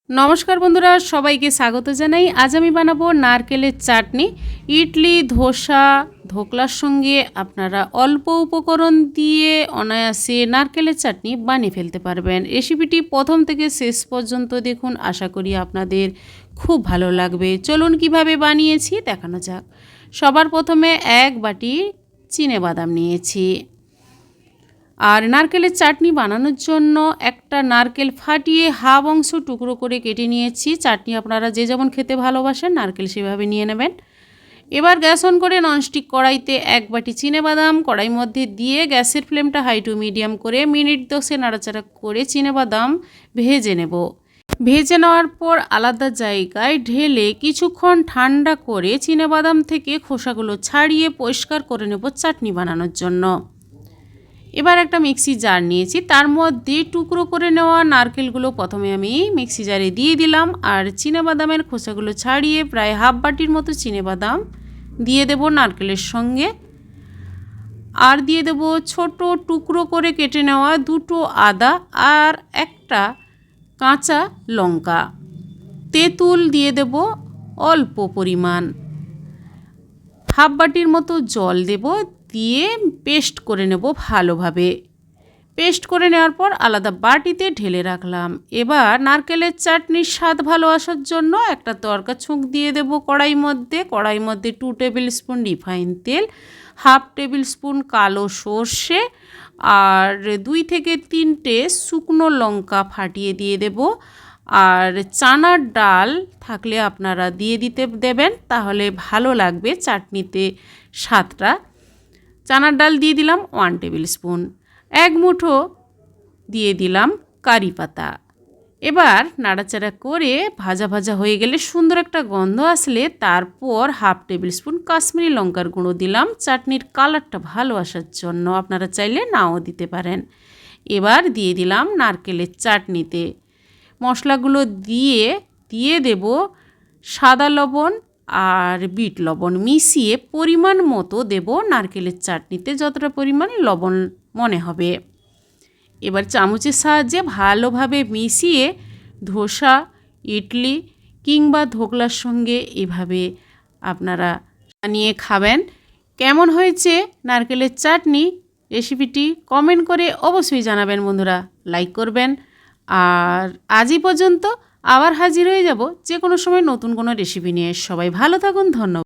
নমস্কার বন্ধুরা, সবাইকে স্বাগত জানাই। আজ আমি বানাবো নারকেলের চাটনি। ইডলি, ধোসা, ধোকলার সঙ্গে আপনারা অল্প উপকরণ দিয়ে অনায়াসে নারকেলের চাটনি বানিয়ে ফেলতে পারবেন। রেসিপিটি প্রথম থেকে শেষ পর্যন্ত দেখুন, আশা করি আপনাদের খুব ভালো লাগবে। চলুন কিভাবে বানিয়েছি দেখানো যাক। সবার প্রথমে 1 বাটি চিনেবাদাম নিয়েছি। আর নারকেলের চাটনি বানানোর জন্য একটা নারকেল ফাটিয়ে হাফ অংশ টুকরো করে কেটে নিয়েছি। চাটনি আপনারা যে যেমন খেতে ভালোবাসেন নারকেল সেভাবে নিয়ে নেবেন। এবার গ্যাস অন করে ননস্টিক কড়াইতে 1 বাটি চিনেবাদাম কড়াইর মধ্যে দিয়ে গ্যাসের ফ্লেমটা হাই টু মিডিয়াম করে মিনিট 10 নাড়াচাড়া করে চিনেবাদাম ভেজে নেব। ভেজে নেওয়ার পর আলাদা জায়গায় ঢেলে কিছুক্ষণ ঠান্ডা করে চিনেবাদাম থেকে খোসাগুলো ছাড়িয়ে পরিষ্কার করে নেব চাটনি বানানোর জন্য। এবার একটা মিক্সি জার নিয়েছি, তার মধ্যে টুকরো করে নেওয়া নারকেলগুলো প্রথমে আমি মিক্সি জারে দিয়ে দিলাম। আর চিনেবাদামের খোসাগুলো ছাড়িয়ে প্রায় হাফ বাটির মতো চিনেবাদাম দিয়ে দেব নারকেলের সঙ্গে। আর দিয়ে দেব ছোট টুকরো করে কেটে নেওয়া 2টো আদা আর একটা কাঁচা লঙ্কা। তেঁতুল দিয়ে দেব অল্প পরিমাণ, হাফ বাটির মতো জল দেব, দিয়ে পেস্ট করে নেব ভালোভাবে। পেস্ট করে নেওয়ার পর আলাদা বাটিতে ঢেলে রাখলাম। এবার নারকেলের চাটনির স্বাদ ভালো আসার জন্য একটা তরকা ছুঁক দিয়ে দেব কড়াইর মধ্যে 2 টেবিল স্পুন রিফাইন তেল, হাফ টেবিল স্পুন কালো সর্ষে আর 2 থেকে 3টে শুকনো লঙ্কা ফাটিয়ে দিয়ে দেব। আর চানার ডাল থাকলে আপনারা দিয়ে দেবেন, তাহলে ভালো লাগবে চাটনিতে স্বাদটা। চানার ডাল দিয়ে দিলাম 1 টেবিল স্পুন। 1 মুঠো দিয়ে দিলাম কারি পাতা। এবার নাড়াচাড়া করে ভাজা ভাজা হয়ে গেলে সুন্দর একটা গন্ধ আসলে তারপর হাফ টেবিল স্পুন কাশ্মীরি লঙ্কার গুঁড়ো দিলাম চাটনির কালারটা ভালো আসার জন্য, আপনারা চাইলে নাও দিতে পারেন। এবার দিয়ে দিলাম নারকেলের চাটনিতে মশলাগুলো দিয়ে দেব সাদা লবণ আর বিট লবণ মিশিয়ে পরিমাণ মতো দেব নারকেলের চাটনিতে, যতটা পরিমাণ লবণ মনে হবে। এবার চামচের সাহায্যে ভালোভাবে মিশিয়ে ধোসা, ইডলি কিংবা ধোকলার সঙ্গে এভাবে আপনারা বানিয়ে খাবেন। কেমন হয়েছে নারকেলের চাটনি রেসিপিটি কমেন্ট করে অবশ্যই জানাবেন বন্ধুরা, লাইক করবেন। আর আজই পর্যন্ত, আবার হাজির হয়ে যাব যে কোনো সময় নতুন কোনো রেসিপি নিয়ে। সবাই ভালো থাকুন, ধন্যবাদ।